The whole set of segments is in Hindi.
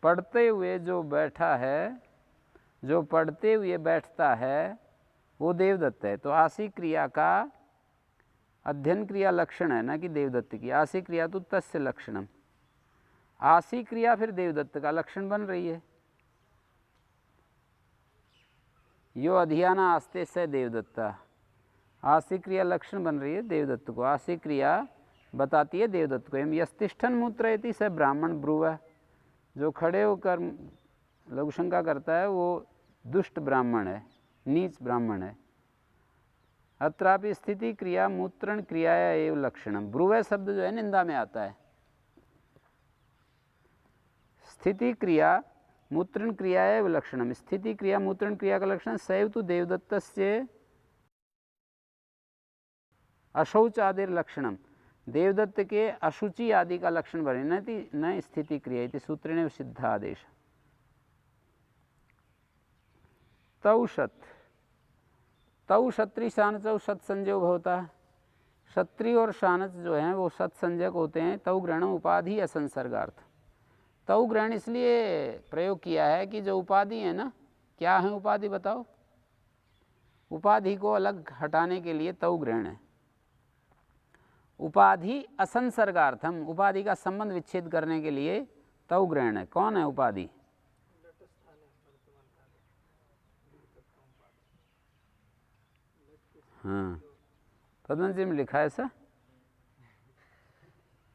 पढ़ते हुए जो बैठा है, जो पढ़ते हुए बैठता है वो देवदत्त है। तो आसी क्रिया का अध्ययन क्रिया लक्षण है ना कि देवदत्त की। आसी क्रिया तो तस्य लक्षणम, आसी क्रिया फिर देवदत्त का लक्षण बन रही है। यो अधियाना आस्ते से देवदत्ता, आसी क्रिया लक्षण बन रही है देवदत्त को। आसी क्रिया बताती है देवदत्त को। एम यस्तिष्ठन मूत्रयति स ब्राह्मण ब्रुव, जो खड़े होकर लघुशंका करता है वो दुष्ट ब्राह्मण है, नीच ब्राह्मण है। अत्रापि स्थिति क्रिया मूत्रण क्रियाया एव लक्षणम, ब्रुव शब्द जो है निंदा में आता है। स्थिति क्रिया मूत्रण क्रिया एव लक्षणम, स्थिति क्रिया मूत्रण क्रिया का लक्षण सैव तो देवदत्तस्य अशौच आदि लक्षणम, देवदत्त के अशुचि आदि का लक्षण बने न स्थिति क्रिया इति सूत्रेण सिद्ध आदेश। तौ सत, तौ क्षत्रि शानचौ सत संजय भवता, क्षत्रिय और शानच जो हैं वो सत संजयक होते हैं। तौ ग्रहण उपाधि असंसर्गार्थ, तौ ग्रहण इसलिए प्रयोग किया है कि जो उपाधि है ना, क्या है उपाधि बताओ? उपाधि को अलग हटाने के लिए तौ ग्रहण है। उपाधि असंसर्गार्थम, उपाधि का संबंध विच्छेद करने के लिए तौ ग्रहण है। कौन है उपाधि? हाँ, पद्मजी में लिखा है ऐसा,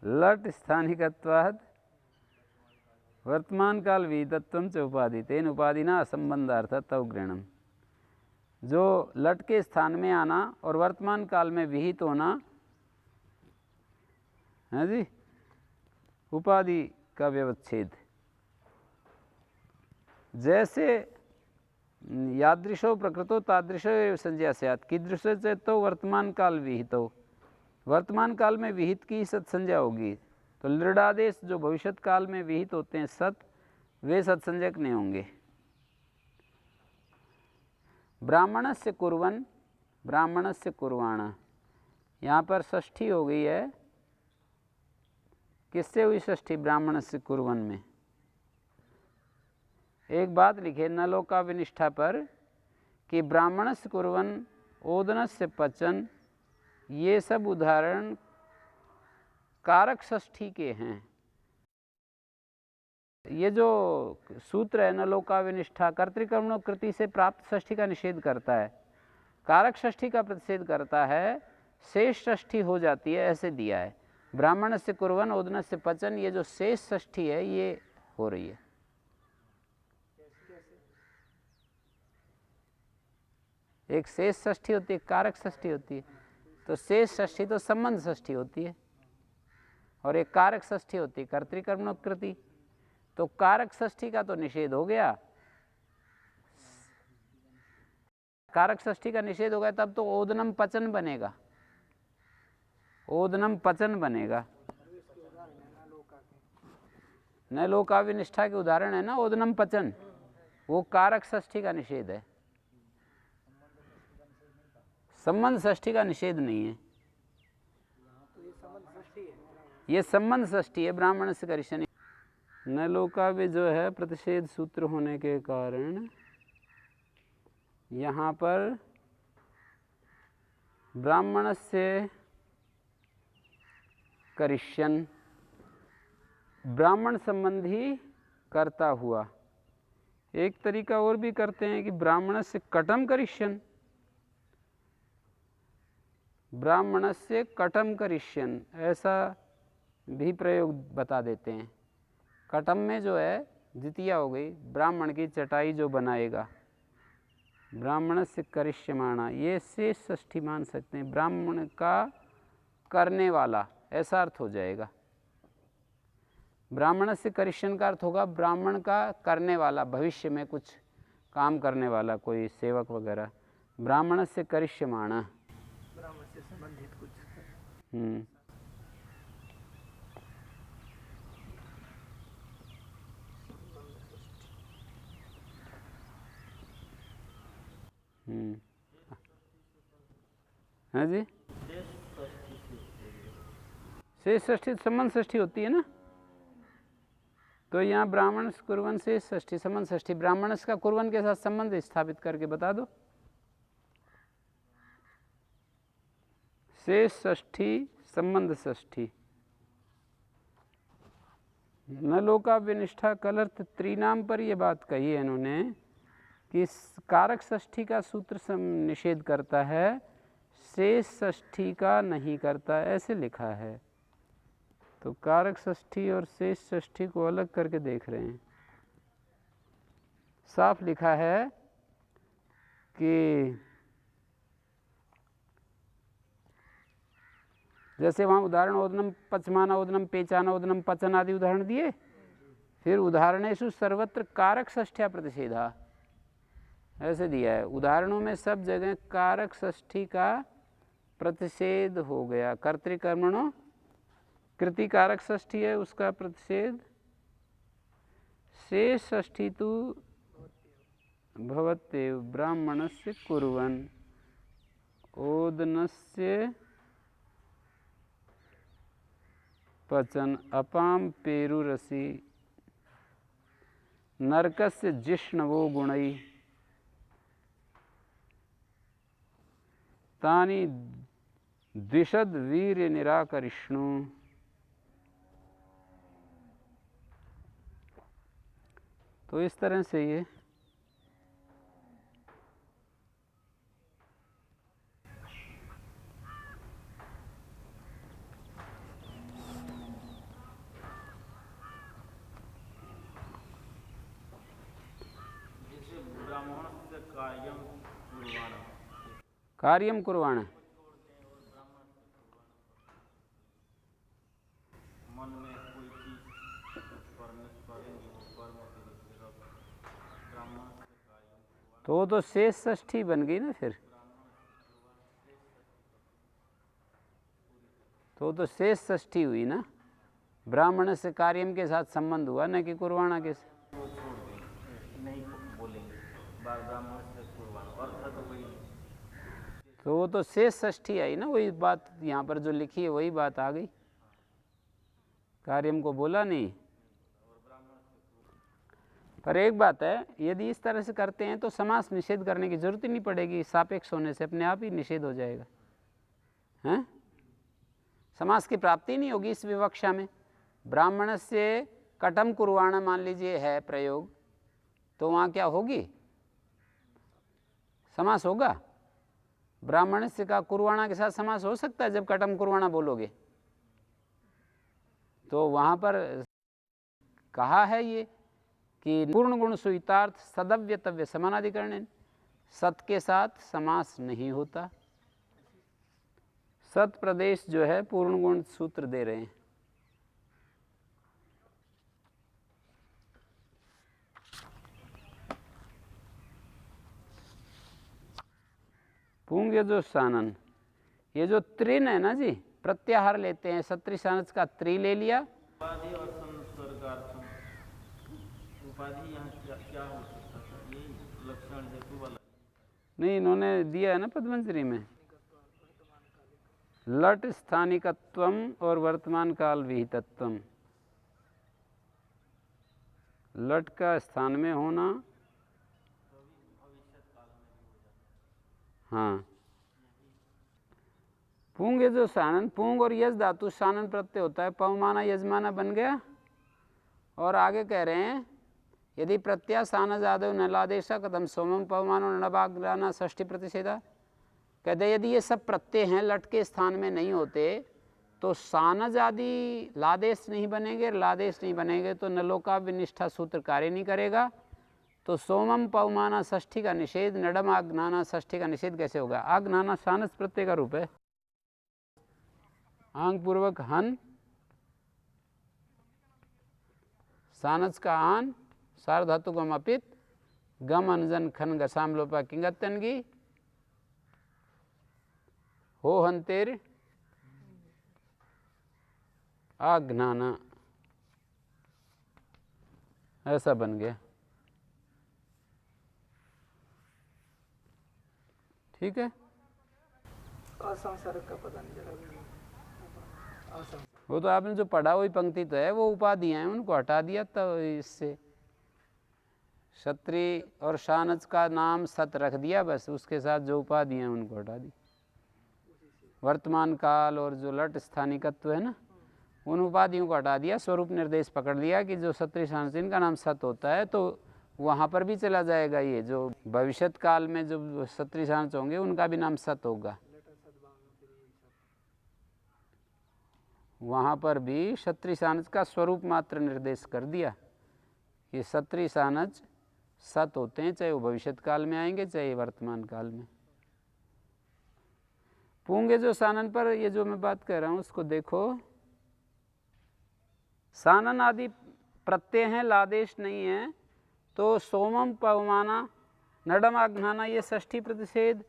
लट स्थानिकत्वात् वर्तमान काल विहितत्वं च उपाधि तेन उपाधिना असंबंधार्थ तौ ग्रहणम। जो लट के स्थान में आना और वर्तमान काल में विहित होना है जी, उपाधि का व्यवच्छेद। जैसे यादृशो प्रकृतो तादृशो एव संज्ञा स्यात्, कीदृशो से तो वर्तमान काल विहितो, वर्तमान काल में विहित की सत संज्ञा होगी। तो लृडादेश जो भविष्यत काल में विहित होते हैं सत, वे सत्संजक नहीं होंगे। ब्राह्मणस्य कुर्वन्, ब्राह्मणस्य कुर्वाण, यहाँ पर षष्ठी हो गई है। किससे हुई षष्ठी? ब्राह्मणस्य कुर्वन् में। एक बात लिखे न लोका विनिष्ठा पर कि ब्राह्मणस्य कुर्वन्, ओदनस्य पचन, ये सब उदाहरण कारक षष्ठी के हैं। ये जो सूत्र है न लोका विनिष्ठा, कर्तृकर्मणों कृति से प्राप्त षष्ठी का निषेध करता है, कारक षष्ठी का प्रतिषेध करता है, शेष षष्ठी हो जाती है, ऐसे दिया है। ब्राह्मण से कुर्वन् ओदन से पचन, ये जो शेष षष्ठी है ये हो रही है। एक शेष षष्ठी होती है, कारक षष्ठी होती है। तो शेष षष्ठी तो संबंध षष्ठी होती है और एक कारक षष्ठी होती है कर्तृकर्मणों कृति। तो कारक षष्ठी का तो निषेध हो गया, कारक षष्ठी का निषेध हो गया, तब तो ओदनम पचन बनेगा, ओदनम पचन बनेगा। न लोकाविनिष्ठा के उदाहरण है ना ओदनम पचन, वो कारक षष्ठी का निषेध है, संबंध षष्ठी का निषेध नहीं है। ये संबंध षष्ठी है। ब्राह्मण से करिष्यनि न लोकावि जो है प्रतिषेध सूत्र होने के कारण यहाँ पर ब्राह्मण से करिष्यन, ब्राह्मण संबंधी करता हुआ। एक तरीका और भी करते हैं कि ब्राह्मण से कटम करिष्यन, ब्राह्मण से कटम करिष्यन, ऐसा भी प्रयोग बता देते हैं। कटम में जो है द्वितीया हो गई, ब्राह्मण की चटाई जो बनाएगा, ब्राह्मण से करिष्यमाणा, ये शेष षष्ठी मान सकते हैं, ब्राह्मण का करने वाला, ऐसा अर्थ हो जाएगा। ब्राह्मण से करिष्यन का अर्थ होगा ब्राह्मण का करने वाला, भविष्य में कुछ काम करने वाला, कोई सेवक वगैरह। ब्राह्मण से करिष्यमाणा, ब्राह्मण से संबंधित कुछ। हाँ जी, शेष षष्ठी संबंध षष्ठी होती है ना, तो यहाँ ब्राह्मण कुर्वन् से षष्ठी संबंध षष्ठी, ब्राह्मण का कुर्वन् के साथ संबंध स्थापित करके बता दो। शेष षष्ठी संबंध षष्ठी। न लोका विनिष्ठा कलर्थ त्रिनाम पर ये बात कही है इन्होंने कि कारक षष्ठी का सूत्र निषेध करता है, शेष षष्ठी का नहीं करता, ऐसे लिखा है। तो कारक षष्ठी और शेष षष्ठी को अलग करके देख रहे हैं। साफ लिखा है कि जैसे वहाँ उदाहरण ओदनम पचमाना ओदनम पेचाना ओदनम पचन आदि उदाहरण दिए, फिर उदाहरणेषु सर्वत्र कारक षष्ठ्या प्रतिषेधा ऐसे दिया है। उदाहरणों में सब जगह कारक षष्ठी का प्रतिषेध हो गया। कर्तृकर्मणों कृति कारक षष्ठी है, उसका प्रतिषेध। शेष षष्ठी तो भवत्येव ब्राह्मणस्य कुर्वन् ओदनस्य पचन अपाम पेरुरसी नरकस्य जिष्णवो गुणै तानि द्विषद वीर्य निराकरिष्णु। तो इस तरह से ये कार्यम कुर्वाण तो शेष षष्ठी बन गई ना फिर। तो शेष षष्ठी हुई ना, ब्राह्मण से कार्यम के साथ संबंध हुआ, न कि कुर्वाणा के से। तो वो तो शेष षष्ठी आई ना, वही बात यहाँ पर जो लिखी है वही बात आ गई, कार्यम को बोला नहीं। पर एक बात है, यदि इस तरह से करते हैं तो समास निषेध करने की जरूरत ही नहीं पड़ेगी, सापेक्ष होने से अपने आप ही निषेध हो जाएगा, हैं? समास की प्राप्ति नहीं होगी इस विवक्षा में। ब्राह्मण से कटम कुर्वाणा मान लीजिए है प्रयोग, तो वहाँ क्या होगी, समास होगा। ब्राह्मण से का कुर्वाणा के साथ समास हो सकता है जब कटम कुर्वाणा बोलोगे। तो वहाँ पर कहा है ये कि पूर्ण गुण सुहितार्थ सदव्यतव्य समानाधिकरण, सत के साथ समास नहीं होता। सत प्रदेश जो है पूर्ण गुण सूत्र दे रहे हैं। पुंग जो सानन, ये जो त्रिन है ना जी, प्रत्याहार लेते हैं, सत्री सानस का त्रि ले लिया। उपाधि और संसर्गार्थम, उपाधि यहाँ क्या हो सकता था, ये लक्षण हेतु वाला नहीं, इन्होंने दिया है ना पद्मंजरी में, लट स्थानिकत्वम और वर्तमान काल विहितत्वम। लट का स्थान में होना, हाँ। पुंग ये जो सानन, पुंग और यज धातु सानन प्रत्यय होता है, पवमाना यजमाना बन गया। और आगे कह रहे हैं यदि प्रत्यय सानज आदो नलादेशा कदम सोमम पवमानो नबाग्राना षष्ठी प्रतिषेधा। कहते यदि ये सब प्रत्यय हैं लट के स्थान में नहीं होते तो सानज आदि लादेश नहीं बनेंगे, लादेश नहीं बनेंगे तो नलोका विनिष्ठा सूत्र कार्य नहीं करेगा। तो सोमम पवमाना षष्ठी का निषेध, नडम आग्नाना षष्ठी का निषेध कैसे होगा। आग्नाना सानस प्रत्यय का रूप है, आंग पूर्वक हन, सानस का आन, सार धातु को अपित, गम अनजन खन गसाम लोपा किंगतनगी, हो हंतेर आग्नाना, ऐसा बन गया। ठीक है। असंसर्ग का पता नहीं चला। वो तो आपने जो पढ़ा वही पंक्ति तो है, वो उपाधियाँ हैं, उनको हटा दिया तो इससे क्षत्रिय और शानच का नाम सत रख दिया, बस उसके साथ जो उपाधियाँ हैं उनको हटा दी। वर्तमान काल और जो लट स्थानिकत्व है ना, उन उपाधियों को हटा दिया, स्वरूप निर्देश पकड़ लिया कि जो क्षत्रिय शानच इनका नाम सत होता है, तो वहाँ पर भी चला जाएगा। ये जो भविष्यत काल में जो क्षत्रिय शानच होंगे उनका भी नाम सत होगा, वहाँ पर भी क्षत्रिय शानच का स्वरूप मात्र निर्देश कर दिया कि क्षत्रिय शानच सत होते हैं, चाहे वो भविष्यत काल में आएंगे चाहे वर्तमान काल में। पूंगे जो सानन पर, ये जो मैं बात कर रहा हूँ उसको देखो, सानन आदि प्रत्यय हैं, लादेश नहीं है, तो सोमम पवमाना नडम आघ्नाना, ये षष्ठी प्रतिषेध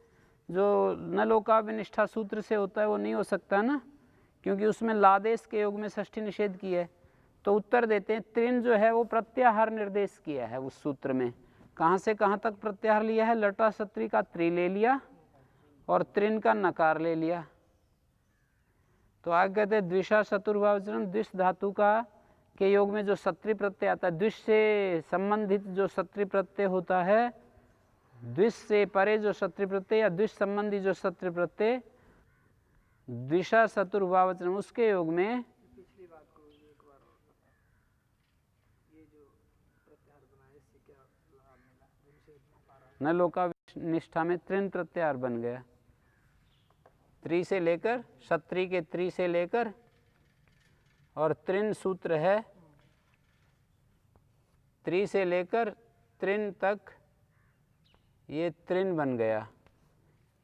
जो न लोकाविनिष्ठा सूत्र से होता है वो नहीं हो सकता ना, क्योंकि उसमें लादेश के योग में षष्ठी निषेध की है। तो उत्तर देते हैं त्रिन जो है वो प्रत्याहार निर्देश किया है उस सूत्र में। कहाँ से कहाँ तक प्रत्याहार लिया है? लटा क्षत्रि का त्रि ले लिया और त्रिन का नकार ले लिया। तो आगे कहते हैं द्विषा चतुर्भावचनम, द्विष धातु का के योग में जो क्षत्रि प्रत्यय आता है, द्विष से संबंधित जो क्षत्रि प्रत्यय होता है, द्विष से परे जो क्षत्रि प्रत्यय या द्विष संबंधी जो क्षत्रि प्रत्यय, द्विषा चतुर्भावचनम, उसके योग में न लोकाविनिष्ठा में त्रिन प्रत्याहार बन गया। त्रि से लेकर, क्षत्रि के त्रि से लेकर और त्रिन सूत्र है, त्रि से लेकर त्रिन तक ये त्रिन बन गया।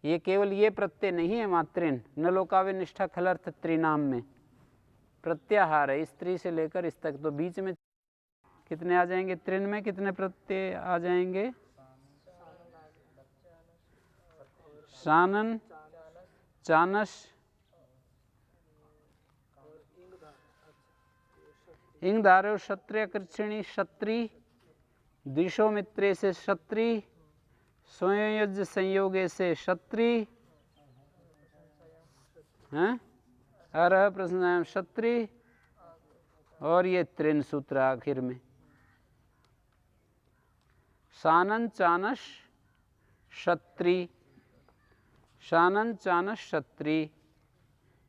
ये केवल ये प्रत्यय नहीं है वहाँ त्रिन, न लोकाविनिष्ठा खलर्थ त्रिनाम में प्रत्याहार है इस त्रि से लेकर इस तक। तो बीच में कितने आ जाएंगे? त्रिन में कितने प्रत्यय आ जाएंगे? शानन, चानस, इंग धारो क्षत्रिय कृच्छिणी क्षत्रि, दिशो मित्रे से क्षत्रि, स्वयंयज्ञ संयोगे से क्षत्रि, अरह प्रश्नायाम क्षत्रि, और ये त्रिन सूत्र आखिर में। शानन चानस क्षत्रि, शानन चानस क्षत्रि,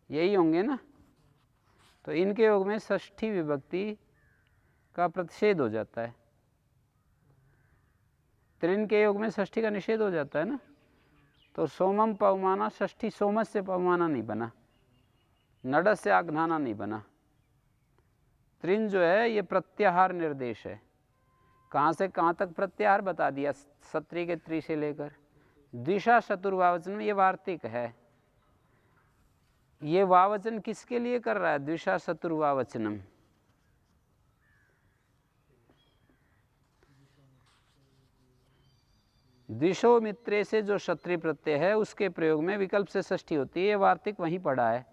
यही होंगे ना। तो इनके योग में षष्ठी विभक्ति का प्रतिषेध हो जाता है, त्रिन के योग में षष्ठी का निषेध हो जाता है ना। तो सोमम पवमाना, षष्ठी सोमस से पवमाना नहीं बना, नडस से आघ्नाना नहीं बना। त्रिन जो है ये प्रत्याहार निर्देश है। कहाँ से कहाँ तक प्रत्याहार बता दिया, क्षत्रि के त्रि से लेकर। द्विषा चतुर्वावचन में ये वार्तिक है। ये वावचन किसके लिए कर रहा है? द्विषा चतुर्वावचनम। द्विषो मित्रे से जो क्षत्रि प्रत्यय है उसके प्रयोग में विकल्प से षष्ठी होती है। ये वार्तिक वहीं पढ़ा है,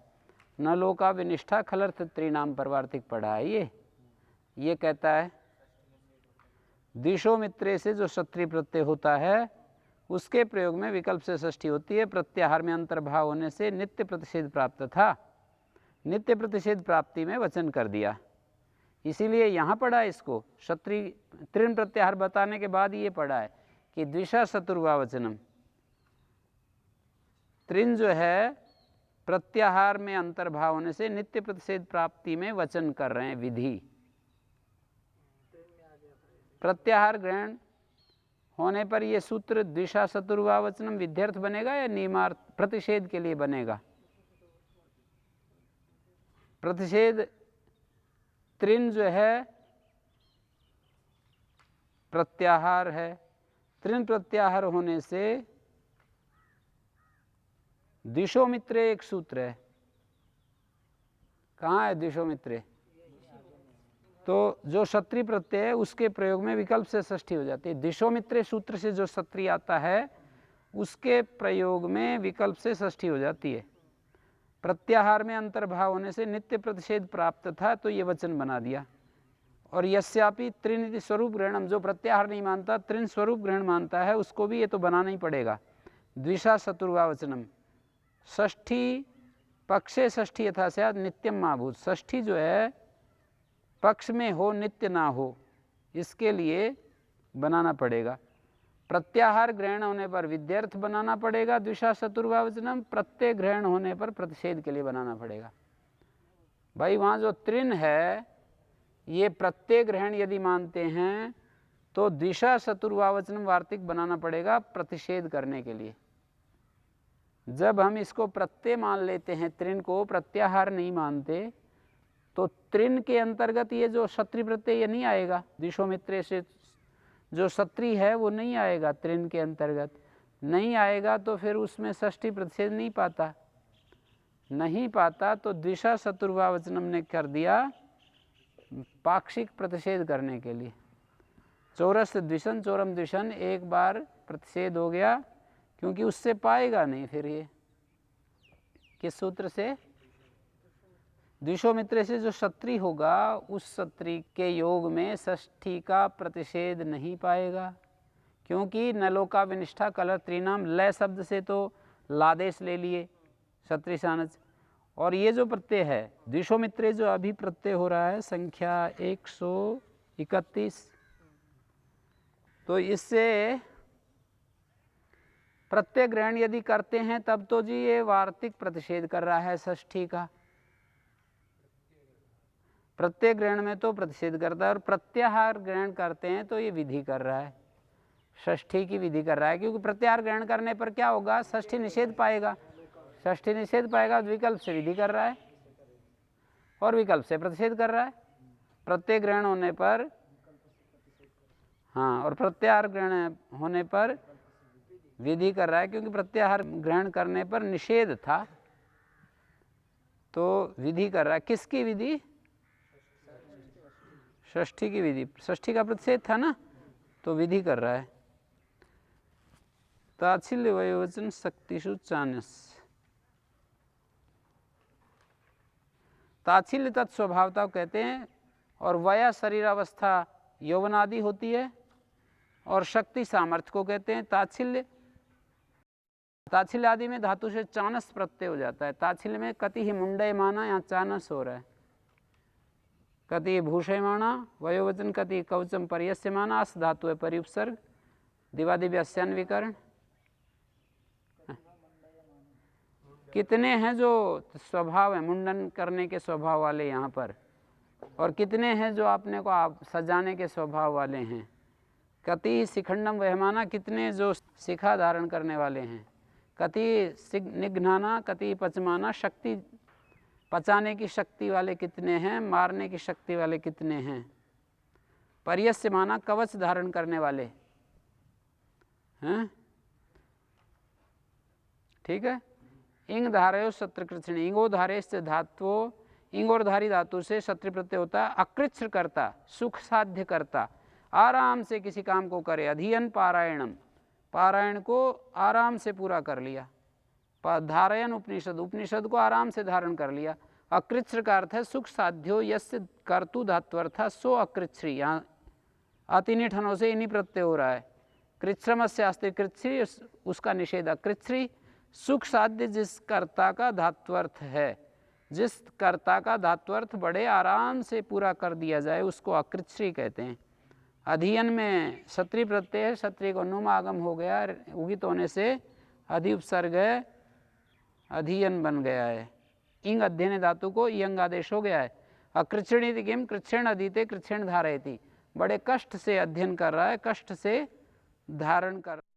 न लोका विनिष्ठा खलर्थ त्रिनाम पर वार्तिक पढ़ा है। ये कहता है द्विषो मित्रे से जो क्षत्रि प्रत्यय होता है उसके प्रयोग में विकल्प से षष्ठी होती है। प्रत्याहार में अंतर्भाव होने से नित्य प्रतिषेध प्राप्त था, नित्य प्रतिषेध प्राप्ति में वचन कर दिया, इसीलिए यहाँ पढ़ा है इसको। क्षत्रि त्रिन प्रत्याहार बताने के बाद ये पढ़ा है कि द्विषा चतुर्वावचनम, त्रिन जो है प्रत्याहार में अंतर्भाव होने से नित्य प्रतिषेध प्राप्ति में वचन कर रहे हैं विधि। प्रत्याहार ग्रहण होने पर यह सूत्र द्विषा चतुर्वावचनम विध्यर्थ बनेगा या नियमार्थ प्रतिषेध के लिए बनेगा? प्रतिषेध त्रिन जो है प्रत्याहार है, त्रिन प्रत्याहार होने से द्विषो मित्रे एक सूत्र है। कहाँ है द्विषो मित्रे? तो जो क्षत्रि प्रत्यय है उसके प्रयोग में विकल्प से षष्ठी हो जाती है। द्विषो मित्रे सूत्र से जो क्षत्रि आता है उसके प्रयोग में विकल्प से षष्ठी हो जाती है। प्रत्याहार में अंतर्भाव होने से नित्य प्रतिषेध प्राप्त था, तो ये वचन बना दिया। और यस्यापि त्रिनिधि स्वरूप ग्रहणम, जो प्रत्याहार नहीं मानता त्रिन स्वरूप ग्रहण मानता है उसको भी ये तो बनाना ही पड़ेगा। द्विषा चतुर्वावचनम, षष्ठी पक्षे षष्ठी यथा स्यात् नित्यम माभूत। षष्ठी जो है पक्ष में हो, नित्य ना हो, इसके लिए बनाना पड़ेगा। प्रत्याहार ग्रहण होने पर विद्यर्थ बनाना पड़ेगा द्विषा चतुर्भावचनम, प्रत्यय ग्रहण होने पर प्रतिषेध के लिए बनाना पड़ेगा। भाई वहाँ जो त्रिन है ये प्रत्यय ग्रहण यदि मानते हैं तो द्विषा चतुर्भावचनम वार्तिक बनाना पड़ेगा प्रतिषेध करने के लिए। जब हम इसको प्रत्यय मान लेते हैं, त्रिन को प्रत्याहार नहीं मानते, तो त्रिन के अंतर्गत ये जो क्षत्रि प्रत्यय ये नहीं आएगा। द्विषोमित्रे से जो क्षत्रि है वो नहीं आएगा, त्रिन के अंतर्गत नहीं आएगा, तो फिर उसमें षष्ठी प्रतिषेध नहीं पाता। तो द्विषा चतुर्भावचनम ने कर दिया पाक्षिक प्रतिषेध करने के लिए। चौरस द्विषण चौरम द्विषण एक बार प्रतिषेध हो गया, क्योंकि उससे पाएगा नहीं फिर ये। किस सूत्र से? द्विषोमित्र से जो क्षत्रि होगा उस क्षत्रि के योग में षष्ठी का प्रतिषेध नहीं पाएगा, क्योंकि नलोका विनिष्ठा कलर त्रिनाम लय शब्द से तो लादेश ले लिए क्षत्रि सानच। और ये जो प्रत्यय है द्विषोमित्रे जो अभी प्रत्यय हो रहा है संख्या 131, तो इससे प्रत्यय ग्रहण यदि करते हैं तब तो जी ये वार्तिक प्रतिषेध कर रहा है षष्ठी का। प्रत्यय ग्रहण में तो प्रतिषेध करता है, और प्रत्याहार ग्रहण करते हैं तो ये विधि कर रहा है, षष्ठी की विधि कर रहा है। क्योंकि प्रत्याहार ग्रहण करने पर क्या होगा? षष्ठी निषेध पाएगा। षष्ठी निषेध पाएगा, विकल्प से विधि कर रहा है और विकल्प से प्रतिषेध कर रहा है। प्रत्यय ग्रहण होने पर हाँ, और प्रत्याहार ग्रहण होने पर विधि कर रहा है, क्योंकि प्रत्याहार ग्रहण करने पर निषेध था, तो विधि कर रहा है। किसकी विधि? षष्ठी की विधि। षष्ठी का प्रतिषेध था ना, तो विधि कर रहा है। ताच्छिल्य वयोवचन शक्तिषु चान्यस। ताच्छिल्य तत्स्वभावता कहते हैं, और वया शरीरावस्था यौवनादि होती है, और शक्ति सामर्थ्य को कहते हैं ताच्छिल्य। ताच्छिल्य आदि में धातु से चानस प्रत्यय हो जाता है। ताच्छिल्य में कति ही मुंडयमाना, यहाँ चानस हो रहा है। कति भूषयमाना, वयोवचन कति कवचम पर्यस्यमाना, अस धातु है परिउपसर्ग, दिवादिव्य अस्यान्विकरण। कितने हैं जो स्वभाव है मुंडन करने के स्वभाव वाले यहाँ पर, और कितने हैं जो अपने को आप सजाने के स्वभाव वाले हैं। कति शिखंडम वहमाना, कितने जो शिखा धारण करने वाले हैं। कति निघ्नाना, कति पचमाना, शक्ति पचाने की शक्ति वाले कितने हैं, मारने की शक्ति वाले कितने हैं। पर्यस्य माना, कवच धारण करने वाले हैं। ठीक है। इंग धारयो शत्रु कृष्ण, इंगो धारे से धातु, इंगोरधारी धातु से शत्रु प्रत्यय होता है। अकृच्छ करता, सुख साध्य करता, आराम से किसी काम को करे। अधीयन पारायणम, पारायण को आराम से पूरा कर लिया। धारयन उपनिषद, उपनिषद को आराम से धारण कर लिया। अकृच्छ का अर्थ है सुख साध्यो, यस्य कर्तु धात्वर्थ सो अकृच्छ्री। यहाँ अतिनि ठनों से इन्हीं प्रत्यय हो रहा है। कृच्छ्रमस्य अस्ति कृच्छ्री, उसका निषेध अकृच्छ्री। सुख साध्य जिस कर्ता का धात्वर्थ है, जिस कर्ता का धात्वर्थ बड़े आराम से पूरा कर दिया जाए, उसको अकृच्छ्री कहते हैं। अधीयन में क्षत्रि प्रत्यय है, क्षत्रि को नुम आगम हो गया, उगित होने से अधि उपसर्ग है, अधीयन बन गया है। इंग अध्ययन धातु को यंग आदेश हो गया है। अकृच्छिणी किम, कृच्छेण अधीते कृच्छेण धारयति, बड़े कष्ट से अध्ययन कर रहा है, कष्ट से धारण कर